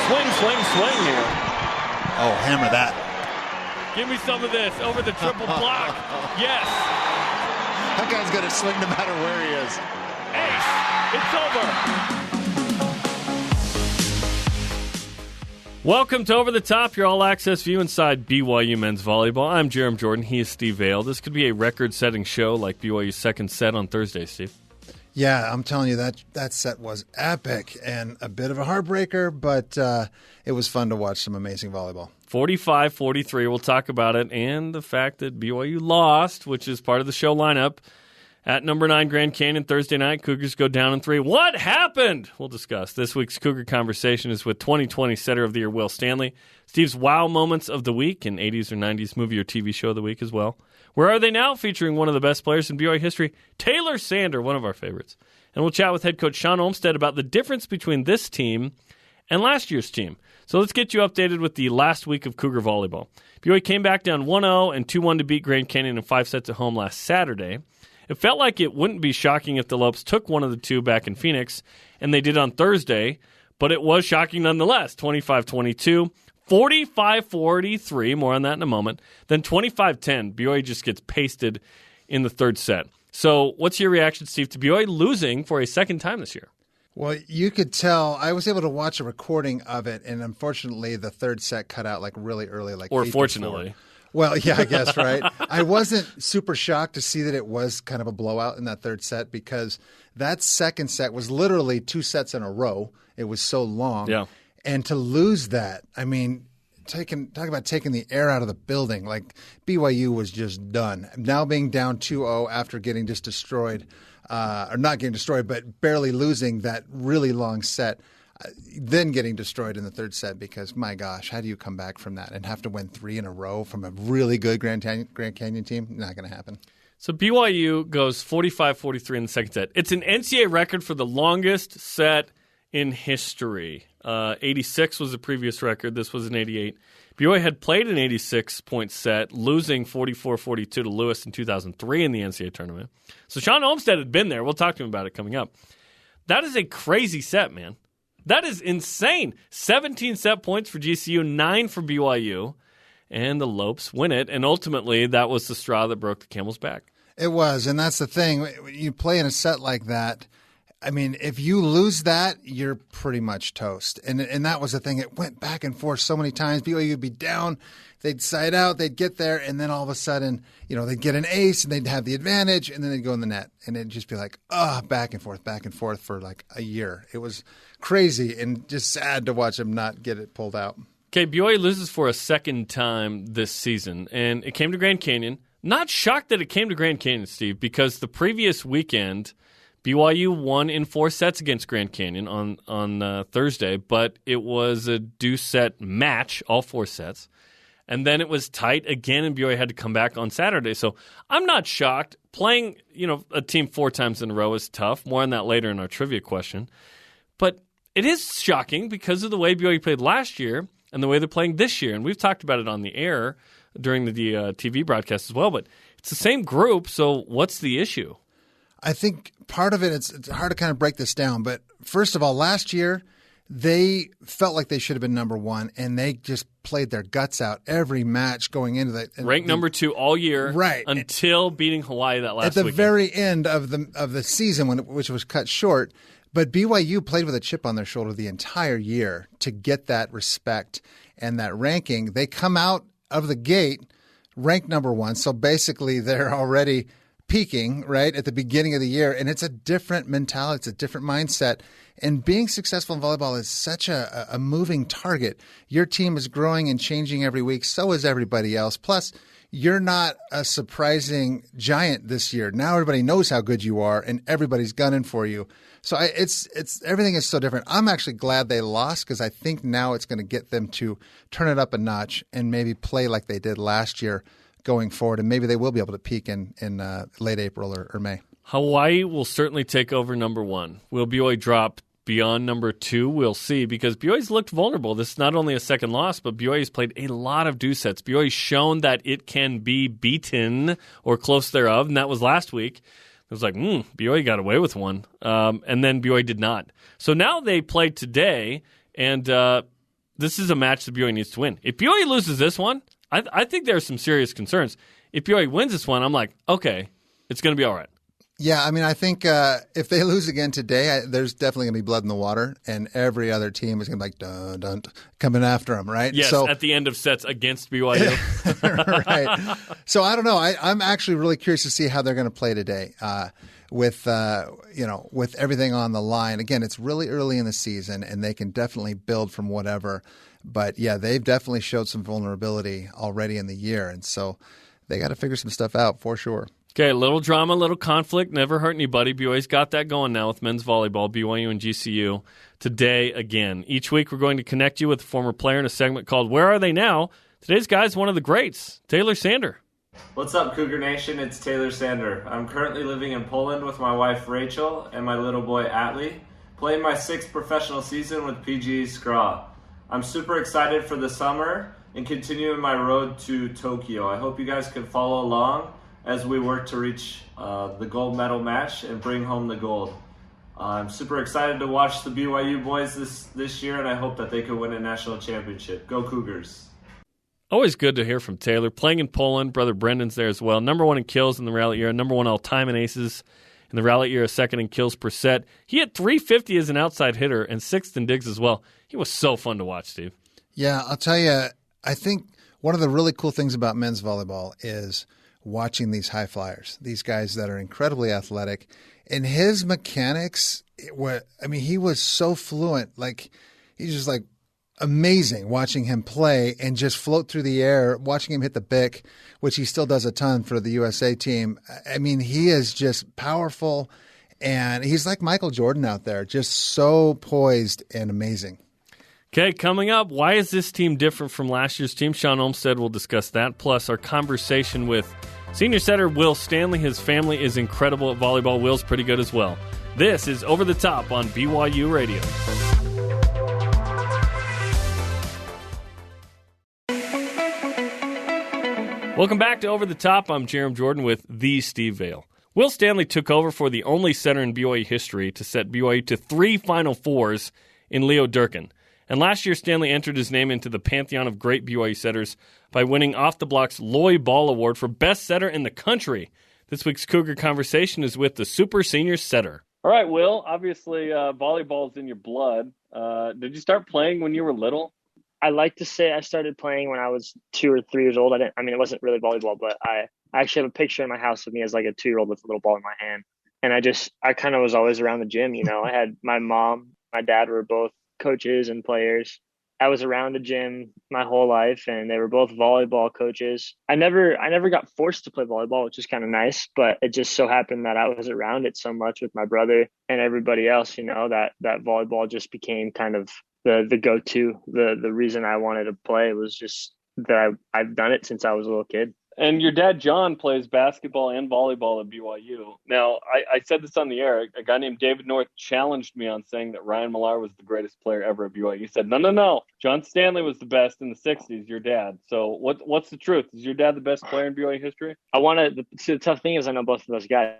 swing here. Oh, hammer that. Give me some of this over the triple block. Yes. That guy's going to swing no matter where he is. Ace. It's over. Welcome to Over the Top, your all-access view inside BYU men's volleyball. I'm Jerem Jordan. He is Steve Vail. This could be a record-setting show like BYU's second set on Thursday, Steve. Yeah, I'm telling you, that set was epic and a bit of a heartbreaker, but it was fun to watch some amazing volleyball. 45-43, we'll talk about it, and the fact that BYU lost, which is part of the show lineup, at number 9 Grand Canyon Thursday night. Cougars go down in 3. What happened? We'll discuss. This week's Cougar Conversation is with 2020 Setter of the Year Will Stanley, Steve's Wow Moments of the Week, and 80s or 90s movie or TV show of the week as well. Where Are They Now? Featuring one of the best players in BYU history, Taylor Sander, one of our favorites. And we'll chat with head coach Shawn Olmstead about the difference between this team and last year's team. So let's get you updated with the last week of Cougar volleyball. BYU came back down 1-0 and 2-1 to beat Grand Canyon in 5 sets at home last Saturday. It felt like it wouldn't be shocking if the Lopes took one of the two back in Phoenix, and they did on Thursday, but it was shocking nonetheless. 25-22, 45-43, more on that in a moment. Then 25-10, BYU just gets pasted in the third set. So what's your reaction, Steve, to BYU losing for a second time this year? Well, you could tell. I was able to watch a recording of it, and unfortunately, the third set cut out like really early, like or 8-4. Fortunately. Well, yeah, I guess, right? I wasn't super shocked to see that it was kind of a blowout in that third set because that second set was literally 2 sets in a row. It was so long. Yeah. And to lose that, I mean, talk about taking the air out of the building. Like, BYU was just done. Now being down 2-0 after getting just destroyed, or not getting destroyed, but barely losing that really long set, then getting destroyed in the third set because, my gosh, how do you come back from that and have to win 3 in a row from a really good Grand Canyon team? Not going to happen. So BYU goes 45-43 in the second set. It's an NCAA record for the longest set in history. 86 was the previous record. This was an 88. BYU had played an 86-point set, losing 44-42 to Lewis in 2003 in the NCAA tournament. So Shawn Olmstead had been there. We'll talk to him about it coming up. That is a crazy set, man. That is insane. 17 set points for GCU, 9 for BYU, and the Lopes win it. And ultimately, that was the straw that broke the camel's back. It was, and that's the thing. When you play in a set like that, I mean, if you lose that, you're pretty much toast. And that was the thing. It went back and forth so many times. BYU would be down, they'd side out, they'd get there, and then all of a sudden, they'd get an ace, and they'd have the advantage, and then they'd go in the net. And it'd just be like, back and forth for like a year. It was crazy and just sad to watch them not get it pulled out. Okay, BYU loses for a second time this season, and it came to Grand Canyon. Not shocked that it came to Grand Canyon, Steve, because the previous weekend – BYU won in 4 sets against Grand Canyon on Thursday, but it was a deuce-set match, all 4 sets. And then it was tight again, and BYU had to come back on Saturday. So I'm not shocked. Playing a team 4 times in a row is tough. More on that later in our trivia question. But it is shocking because of the way BYU played last year and the way they're playing this year. And we've talked about it on the air during the TV broadcast as well. But it's the same group, so what's the issue? I think part of it, it's hard to kind of break this down. But first of all, last year, they felt like they should have been number 1, and they just played their guts out every match going into that. Ranked number 2 all year, right? Until beating Hawaii that last weekend. At the very end of the season, which was cut short. But BYU played with a chip on their shoulder the entire year to get that respect and that ranking. They come out of the gate ranked number 1, so basically they're already peaking right at the beginning of the year, and it's a different mentality, it's a different mindset. And being successful in volleyball is such a moving target. Your team is growing and changing every week. So is everybody else. Plus, you're not a surprising giant this year. Now everybody knows how good you are, and everybody's gunning for you. So it's everything is so different. I'm actually glad they lost because I think now it's going to get them to turn it up a notch and maybe play like they did last year going forward, and maybe they will be able to peak in late April or May. Hawaii will certainly take over number 1. Will BYU drop beyond number 2? We'll see, because BYU's looked vulnerable. This is not only a second loss, but BYU's played a lot of deuce sets. BYU's shown that it can be beaten or close thereof, and that was last week. It was like, BYU got away with one, and then BYU did not. So now they played today, and this is a match that BYU needs to win. If BYU loses this one, I think there are some serious concerns. If BYU wins this one, I'm like, okay, it's going to be all right. Yeah, I mean, I think if they lose again today, there's definitely going to be blood in the water, and every other team is going to be like, dun, dun, coming after them, right? Yes, so, at the end of sets against BYU. Right. So I don't know. I'm actually really curious to see how they're going to play today with everything on the line. Again, it's really early in the season, and they can definitely build from whatever. But, yeah, they've definitely showed some vulnerability already in the year, and so they got to figure some stuff out for sure. Okay, a little drama, a little conflict, never hurt anybody. BYU's got that going now with men's volleyball, BYU and GCU. Today, again, each week we're going to connect you with a former player in a segment called Where Are They Now? Today's guy's one of the greats, Taylor Sander. What's up, Cougar Nation? It's Taylor Sander. I'm currently living in Poland with my wife, Rachel, and my little boy, Atlee, playing my 6th professional season with PGE Skra. I'm super excited for the summer and continuing my road to Tokyo. I hope you guys can follow along as we work to reach the gold medal match and bring home the gold. I'm super excited to watch the BYU boys this year, and I hope that they can win a national championship. Go Cougars. Always good to hear from Taylor. Playing in Poland, brother Brendan's there as well. Number 1 in kills in the rally era, number 1 all-time in aces in the rally era, 2nd in kills per set. He had 350 as an outside hitter and 6th in digs as well. He was so fun to watch, Steve. Yeah, I'll tell you, I think one of the really cool things about men's volleyball is watching these high flyers, these guys that are incredibly athletic. And his mechanics, he was so fluent. Like, he's just like amazing watching him play and just float through the air, watching him hit the bic, which he still does a ton for the USA team. I mean, he is just powerful, and he's like Michael Jordan out there, just so poised and amazing. Okay, coming up, why is this team different from last year's team? Shawn Olmstead will discuss that, plus our conversation with senior setter Will Stanley. His family is incredible at volleyball. Will's pretty good as well. This is Over the Top on BYU Radio. Welcome back to Over the Top. I'm Jerem Jordan with the Steve Vale. Will Stanley took over for the only setter in BYU history to set BYU to 3 Final Fours in Leo Durkin. And last year, Stanley entered his name into the pantheon of great BYU setters by winning Off the Block's Loy Ball Award for Best Setter in the Country. This week's Cougar Conversation is with the Super Senior Setter. All right, Will, obviously volleyball's in your blood. Did you start playing when you were little? I like to say I started playing when I was 2 or 3 years old. It wasn't really volleyball, but I actually have a picture in my house of me as like a 2-year-old with a little ball in my hand. And I kind of was always around the gym, I had my mom, my dad were both coaches and players. I was around the gym my whole life, and they were both volleyball coaches. I never got forced to play volleyball, which is kind of nice, but it just so happened that I was around it so much with my brother and everybody else, that volleyball just became kind of the go-to. The reason I wanted to play was just that I've done it since I was a little kid. And your dad, John, plays basketball and volleyball at BYU. Now, I said this on the air. A guy named David North challenged me on saying that Ryan Millar was the greatest player ever at BYU. He said, no. John Stanley was the best in the 60s, your dad. So what's the truth? Is your dad the best player in BYU history? The tough thing is I know both of those guys.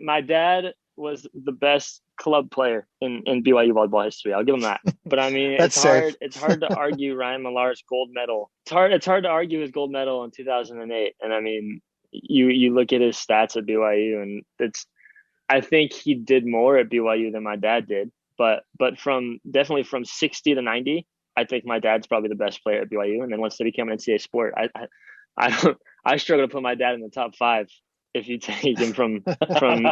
My dad was the best club player in BYU volleyball history. I'll give him that. But it's hard to argue Ryan Millar's gold medal. It's hard to argue his gold medal in 2008. And you look at his stats at BYU, and I think he did more at BYU than my dad did. But definitely from 60 to 90, I think my dad's probably the best player at BYU. And then once they became an NCAA sport, I struggle to put my dad in the top 5. If you take him from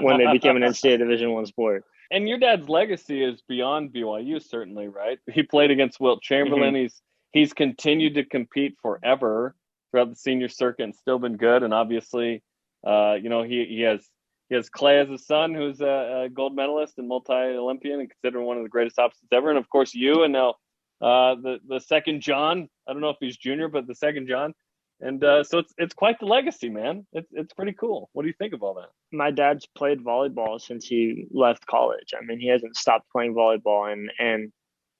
when they became an NCAA Division I sport. And your dad's legacy is beyond BYU, certainly, right? He played against Wilt Chamberlain. Mm-hmm. He's continued to compete forever throughout the senior circuit and still been good. And obviously, he has Clay as a son, who's a gold medalist and multi-Olympian and considered one of the greatest opposites ever. And of course, you and now the second John. I don't know if he's junior, but the second John. And so it's quite the legacy, man. It's pretty cool. What do you think of all that? My dad's played volleyball since he left college. He hasn't stopped playing volleyball, and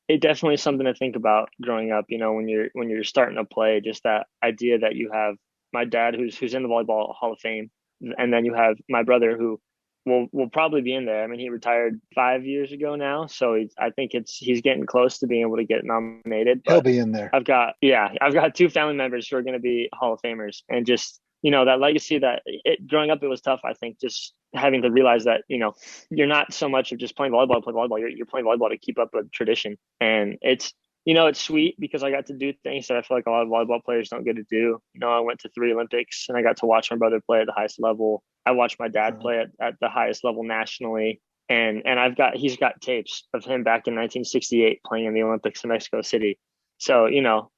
it definitely is something to think about growing up. When you're starting to play, just that idea that you have my dad who's in the Volleyball Hall of Fame, and then you have my brother who will probably be in there. I mean, he retired 5 years ago now, so I think he's getting close to being able to get nominated. He'll be in there. I've got 2 family members who are going to be Hall of Famers, and just, that legacy growing up, it was tough. I think just having to realize that, you're not so much of just playing volleyball. You're playing volleyball to keep up a tradition, and it's sweet because I got to do things that I feel like a lot of volleyball players don't get to do. I went to 3 Olympics, and I got to watch my brother play at the highest level. I watched my dad play at the highest level nationally. And he's got tapes of him back in 1968 playing in the Olympics in Mexico City. So, to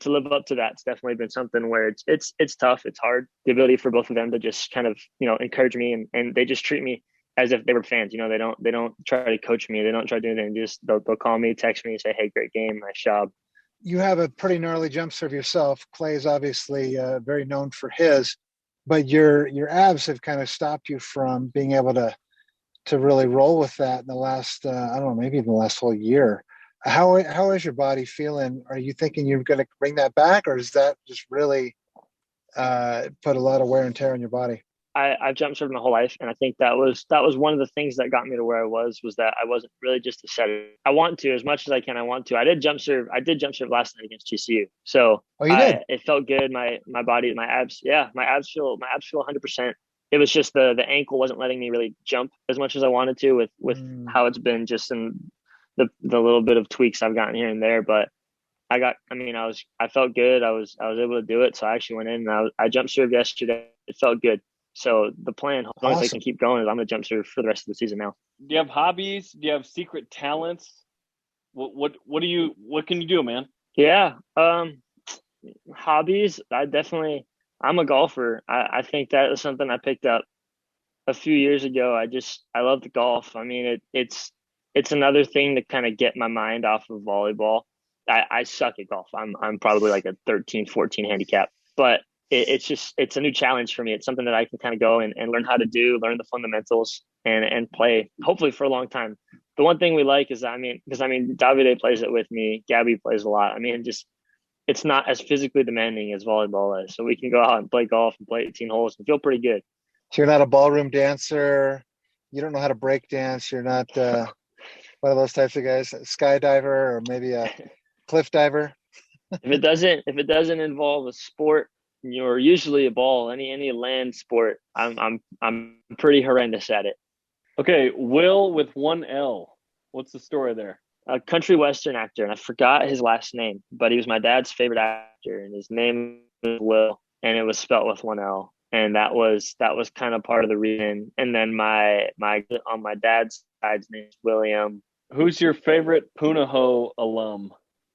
live up to that's definitely been something where it's tough. It's hard. The ability for both of them to just kind of, encourage me, and they just treat me as if they were fans. They don't try to coach me. They don't try to do anything. Just they'll call me, text me, and say, "Hey, great game, nice job." You have a pretty gnarly jump serve yourself. Clay is obviously very known for his, but your abs have kind of stopped you from being able to really roll with that in the last, I don't know, maybe even the last whole year. How is your body feeling? Are you thinking you're going to bring that back, or does that just really put a lot of wear and tear on your body? I've jump served my whole life, and I think that was one of the things that got me to where I was that I wasn't really just a setter. I want to, as much as I can, I want to. I did jump serve last night against GCU. So you did? It felt good. My body, my abs feel 100%. It was just the ankle wasn't letting me really jump as much as I wanted to with how it's been just in the little bit of tweaks I've gotten here and there. But I felt good. I was able to do it. So I actually went in and I jump served yesterday. It felt good. So the plan, as long as I can keep going, is I'm going to jump serve for the rest of the season now. Do you have hobbies? Do you have secret talents? What can you do, man? Yeah. Hobbies. I'm a golfer. I think that is something I picked up a few years ago. I love the golf. I mean, it's another thing to kind of get my mind off of volleyball. I suck at golf. I'm probably like a 13, 14 handicap, but it's a new challenge for me. It's something that I can kind of go and learn how to do, learn the fundamentals and play, hopefully for a long time. The one thing we like is, Davide plays it with me. Gabby plays a lot. It's not as physically demanding as volleyball is. So we can go out and play golf and play 18 holes and feel pretty good. So you're not a ballroom dancer. You don't know how to break dance. You're not one of those types of guys, a skydiver or maybe a cliff diver. If it doesn't involve a sport, you're usually a ball, any land sport. I'm pretty horrendous at it. Okay, Will with 1 L. What's the story there? A country western actor, and I forgot his last name, but he was my dad's favorite actor, and his name was Will, and it was spelt with 1 L, and that was kind of part of the reason. And then my on my dad's side's name is William. Who's your favorite Punahou alum?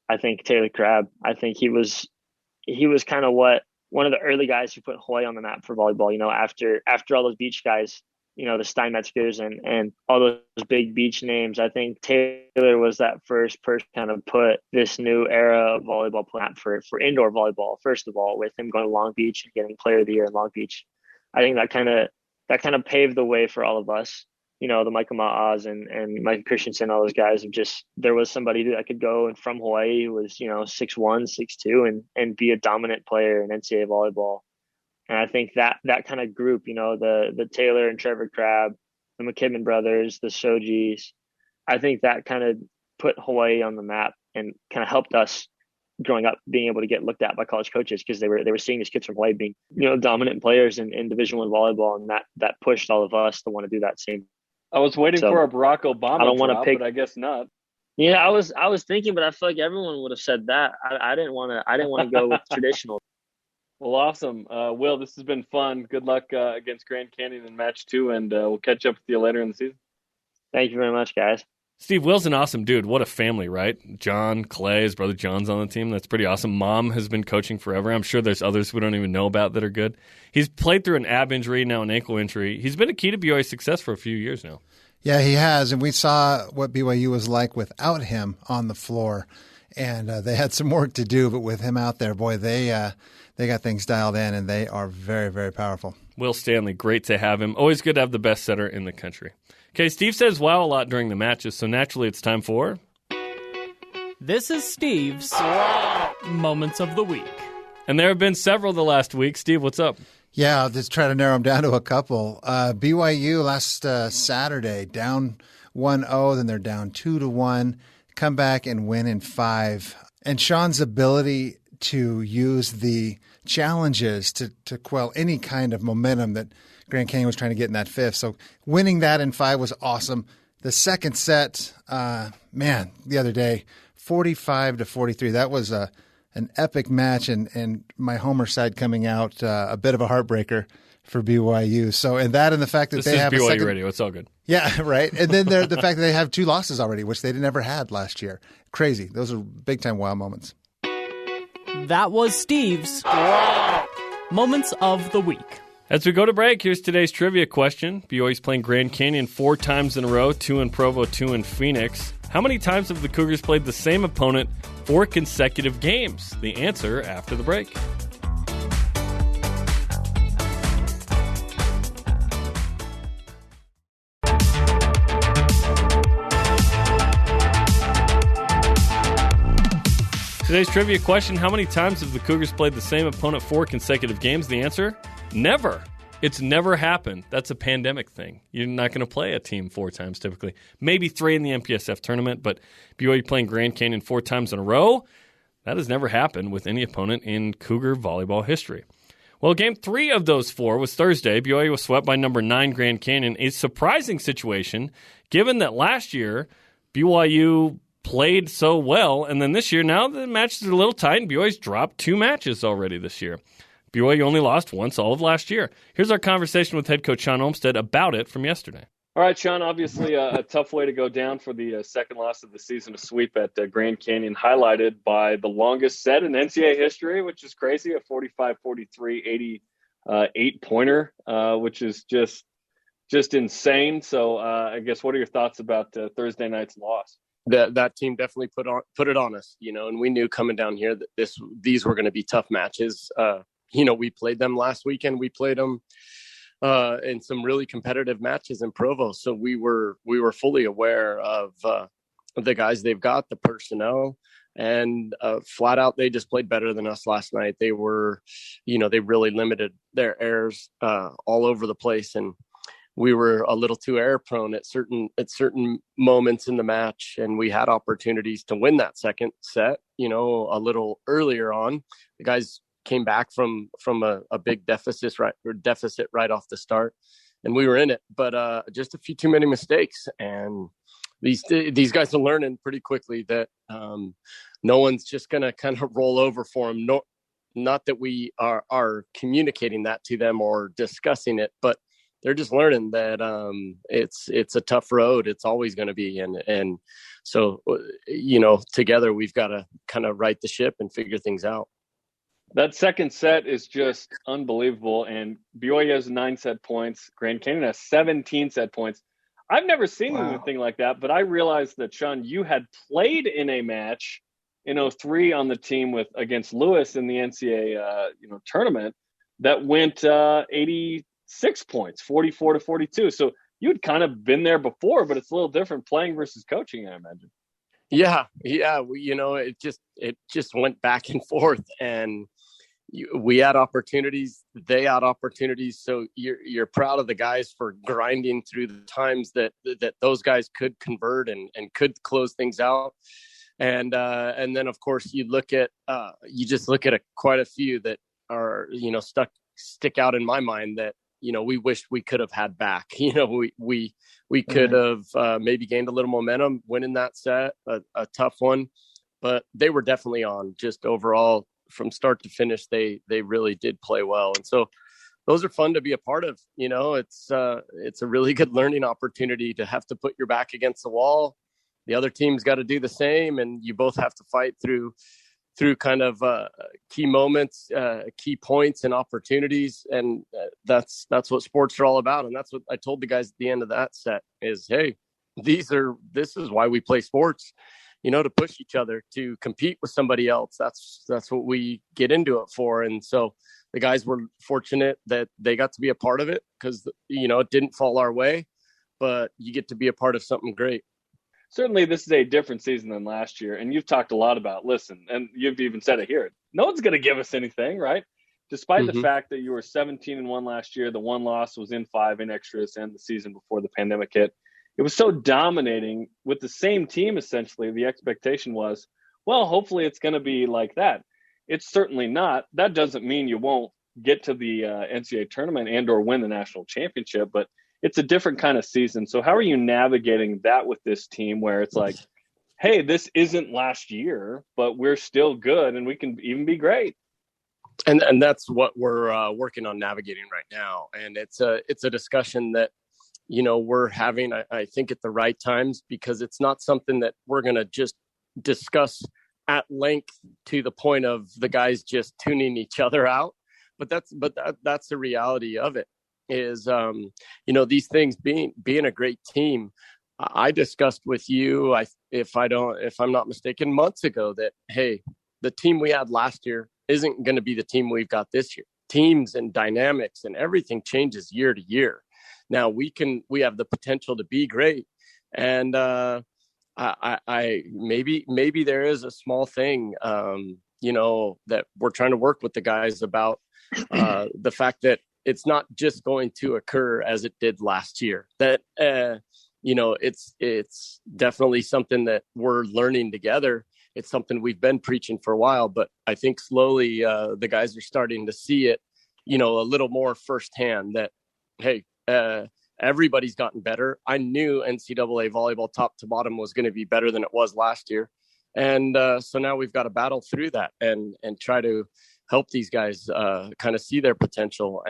I think Taylor Crabb. I think he was kind of one of the early guys who put Hawaii on the map for volleyball. After all those beach guys, the Steinmetzgers and all those big beach names, I think Taylor was that first person kind of put this new era of volleyball plan for indoor volleyball, first of all, with him going to Long Beach and getting Player of the Year in Long Beach. I think that kind of paved the way for all of us. The Michael Ma'az and Michael Christensen, all those guys there was somebody that could go and from Hawaii who was, 6'1", 6'2", and be a dominant player in NCAA volleyball. And I think that kind of group, the Taylor and Trevor Crabb, the McKibben brothers, the Shojis, I think that kind of put Hawaii on the map and kind of helped us growing up being able to get looked at by college coaches because they were seeing these kids from Hawaii being, dominant players in Division I volleyball, and that pushed all of us to want to do that same. I was waiting for a Barack Obama I don't want to pick, but I guess not. Yeah, I was thinking, but I feel like everyone would have said that. I didn't want to go with traditional. Well, awesome. Will, this has been fun. Good luck against Grand Canyon in match 2, and we'll catch up with you later in the season. Thank you very much, guys. Steve, Will's an awesome dude. What a family, right? John, Clay, his brother John's on the team. That's pretty awesome. Mom has been coaching forever. I'm sure there's others we don't even know about that are good. He's played through an ab injury, now an ankle injury. He's been a key to BYU's success for a few years now. Yeah, he has, and we saw what BYU was like without him on the floor, and they had some work to do, but with him out there, boy, they got things dialed in, and they are very, very powerful. Will Stanley, great to have him. Always good to have the best setter in the country. Okay, Steve says wow a lot during the matches, so naturally it's time for... This is Steve's Moments of the Week. And there have been several the last week. Steve, what's up? Yeah, I'll just try to narrow them down to a couple. BYU last Saturday, down 1-0, then they're down 2-1, come back and win in 5. And Shawn's ability to use the challenges to quell any kind of momentum that Grand Canyon was trying to get in that 5th. So winning that in 5 was awesome. The second set, the other day, 45-43. That was an epic match, and my homer side coming out a bit of a heartbreaker for BYU. So, and the fact that they have BYU a second radio, it's all good. Yeah, right. And then the fact that they have 2 losses already, which they never had last year. Crazy. Those are big time wow moments. That was Steve's Moments of the Week. As we go to break, here's today's trivia question. BYU's playing Grand Canyon 4 times in a row, 2 in Provo, 2 in Phoenix. How many times have the Cougars played the same opponent 4 consecutive games? The answer after the break. Today's trivia question, how many times have the Cougars played the same opponent 4 consecutive games? The answer, never. It's never happened. That's a pandemic thing. You're not going to play a team 4 times typically. Maybe 3 in the MPSF tournament, but BYU playing Grand Canyon 4 times in a row, that has never happened with any opponent in Cougar volleyball history. Well, game 3 of those 4 was Thursday. BYU was swept by number 9 Grand Canyon. A surprising situation, given that last year BYU played so well, and then this year, now the matches are a little tight, and BYU's dropped 2 matches already this year. BYU only lost once all of last year. Here's our conversation with head coach Shawn Olmstead about it from yesterday. All right, Shawn, obviously a tough way to go down for the second loss of the season, a sweep at Grand Canyon, highlighted by the longest set in NCAA history, which is crazy, a 45-43, 88-pointer, which is just insane. So I guess what are your thoughts about Thursday night's loss? That team definitely put it on us, and we knew coming down here that these were going to be tough matches. We played them last weekend. We played them in some really competitive matches in Provo. So we were fully aware of the guys they've got, the personnel, and flat out, they just played better than us last night. They were, they really limited their errors all over the place. And we were a little too error prone at certain moments in the match. And we had opportunities to win that second set, a little earlier on. The guys came back from a big deficit right off the start, and we were in it, but just a few too many mistakes. And these guys are learning pretty quickly that no one's just going to kind of roll over for them. No, not that we are communicating that to them or discussing it, but they're just learning that it's a tough road. It's always going to be, and so together we've got to kind of right the ship and figure things out. That second set is just unbelievable, and BYU has 9 set points. Grand Canyon has 17 set points. I've never seen anything like that, but I realized that, Shawn, you had played in a match in 2003 on the team against Lewis in the NCAA tournament that went 86 points, 44-42. So you'd kind of been there before, but it's a little different playing versus coaching, I imagine. Yeah. It just went back and forth, and we had opportunities, they had opportunities. So you're proud of the guys for grinding through the times that those guys could convert and could close things out. And then of course you just look at quite a few that are, stick out in my mind that, we wish we could have had back. We could have maybe gained a little momentum winning that set, a tough one, but they were definitely on. Just overall, from start to finish, they really did play well. And so those are fun to be a part of. It's a really good learning opportunity to have to put your back against the wall. The other team's got to do the same, and you both have to fight through kind of key moments, key points and opportunities. And that's what sports are all about. And that's what I told the guys at the end of that set is, hey, this is why we play sports, to push each other, to compete with somebody else. That's what we get into it for. And so the guys were fortunate that they got to be a part of it because, it didn't fall our way, but you get to be a part of something great. Certainly, this is a different season than last year, and you've talked a lot about, listen, and you've even said it here, no one's going to give us anything, right? despite the fact that you were 17-1 last year, the one loss was in 5 in extras and the season before the pandemic hit. It was so dominating with the same team, essentially. The expectation was, well, hopefully it's going to be like that. It's certainly not. That doesn't mean you won't get to the NCAA tournament and or win the national championship, but it's a different kind of season. So how are you navigating that with this team where it's like, hey, this isn't last year, but we're still good and we can even be great? And that's what we're working on navigating right now. And it's a discussion that, we're having, I think, at the right times, because it's not something that we're going to just discuss at length to the point of the guys just tuning each other out. But that's the reality of it is, these things being a great team. I discussed with you, if I'm not mistaken, months ago that, hey, the team we had last year isn't going to be the team we've got this year. Teams and dynamics and everything changes year to year. Now we have the potential to be great. And I maybe there is a small thing, that we're trying to work with the guys about, the fact that it's not just going to occur as it did last year. That, it's definitely something that we're learning together. It's something we've been preaching for a while, but I think slowly the guys are starting to see it, a little more firsthand that, hey, everybody's gotten better. I knew NCAA volleyball top to bottom was going to be better than it was last year. And so now we've got to battle through that and try to help these guys kind of see their potential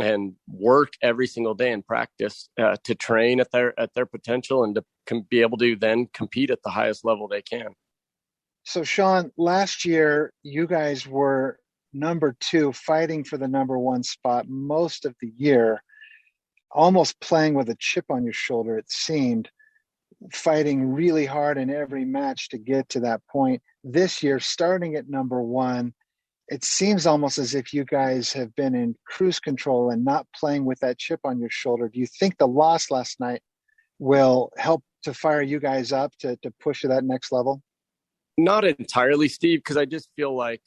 and work every single day in practice to train at their potential and to be able to then compete at the highest level they can. So, Shawn, last year, you guys were number 2, fighting for the number 1 spot most of the year, almost playing with a chip on your shoulder, it seemed, fighting really hard in every match to get to that point. This year, starting at number 1, it seems almost as if you guys have been in cruise control and not playing with that chip on your shoulder. Do you think the loss last night will help to fire you guys up to push to that next level? Not entirely, Steve, because I just feel like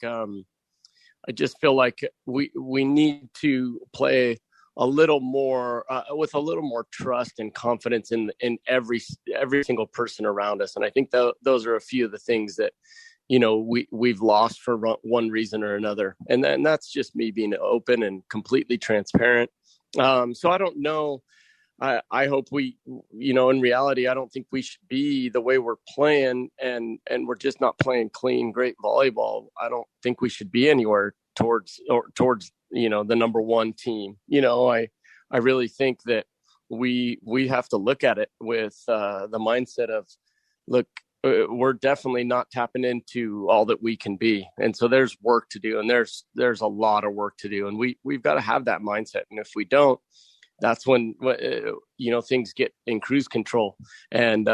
we need to play a little more with a little more trust and confidence in every single person around us. And I think those are a few of the things that we've lost for one reason or another. And then that's just me being open and completely transparent. So I don't know. I hope we, in reality, I don't think we should be the way we're playing and we're just not playing clean, great volleyball. I don't think we should be anywhere towards, the number 1 team. I really think that we have to look at it with the mindset of, look, we're definitely not tapping into all that we can be. And so there's work to do, and there's a lot of work to do. And we've got to have that mindset. And if we don't, that's when, things get in cruise control. And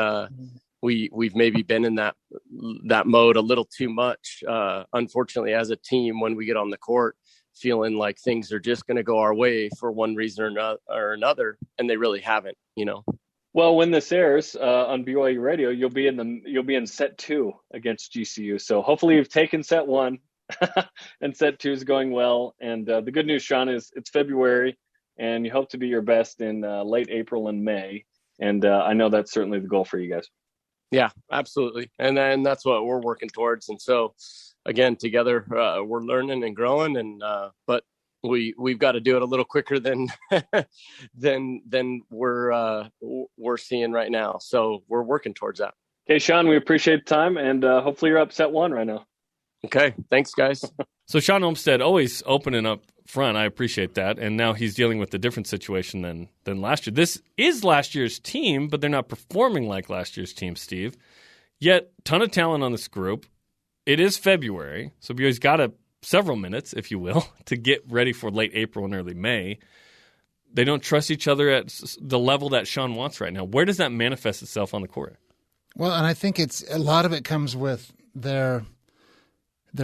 we've maybe been in that mode a little too much, unfortunately, as a team, when we get on the court, feeling like things are just going to go our way for one reason or another, and they really haven't, Well, when this airs on BYU Radio, you'll be in set 2 against GCU. So hopefully you've taken set 1 and set 2 is going well. And the good news, Shawn, is it's February, and you hope to be your best in late April and May. And I know that's certainly the goal for you guys. Yeah, absolutely. And then that's what we're working towards. And so, again, together, we're learning and growing, and but we've got to do it a little quicker than we're seeing right now. So we're working towards that. Okay, Shawn, we appreciate the time, and hopefully you're up set 1 right now. Okay, thanks, guys. So Shawn Olmstead, always opening up front. I appreciate that. And now he's dealing with a different situation than last year. This is last year's team, but they're not performing like last year's team, Steve. Yet, ton of talent on this group. It is February, so BYU's got several minutes, if you will, to get ready for late April and early May. They don't trust each other at the level that Shawn wants right now. Where does that manifest itself on the court? Well, and I think a lot of it comes with their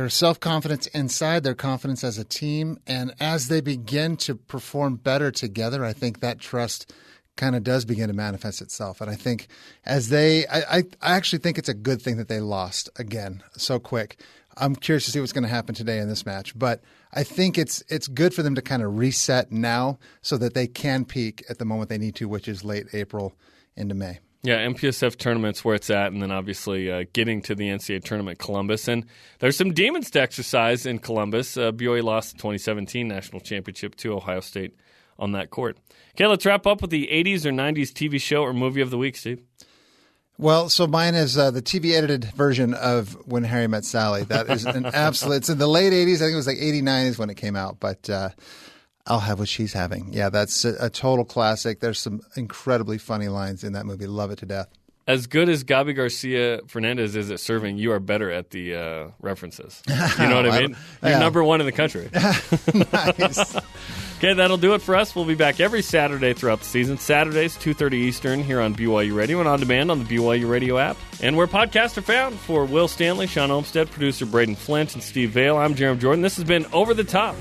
self-confidence inside, their confidence as a team. And as they begin to perform better together, I think that trust kind of does begin to manifest itself. And I think I actually think it's a good thing that they lost again so quick. I'm curious to see what's going to happen today in this match, but I think it's good for them to kind of reset now so that they can peak at the moment they need to, which is late April into May. Yeah, MPSF tournament's where it's at, and then obviously getting to the NCAA tournament, Columbus. And there's some demons to exercise in Columbus. BYU lost the 2017 national championship to Ohio State on that court. Okay, let's wrap up with the 80s or 90s TV show or movie of the week, Steve. Well, so mine is the TV edited version of When Harry Met Sally. That is an absolute. It's in the late 80s. I think it was like 89 is when it came out, but I'll have what she's having. Yeah, that's a total classic. There's some incredibly funny lines in that movie. Love it to death. As good as Gabi Garcia Fernandez is at serving, you are better at the references. You know what I mean? You're number one in the country. Nice. Okay, that'll do it for us. We'll be back every Saturday throughout the season. Saturdays, 2:30 Eastern here on BYU Radio and on demand on the BYU Radio app. And where podcasts are found. For Will Stanley, Shawn Olmstead, producer Braden Flint, and Steve Vale, I'm Jeremy Jordan. This has been Over the Top.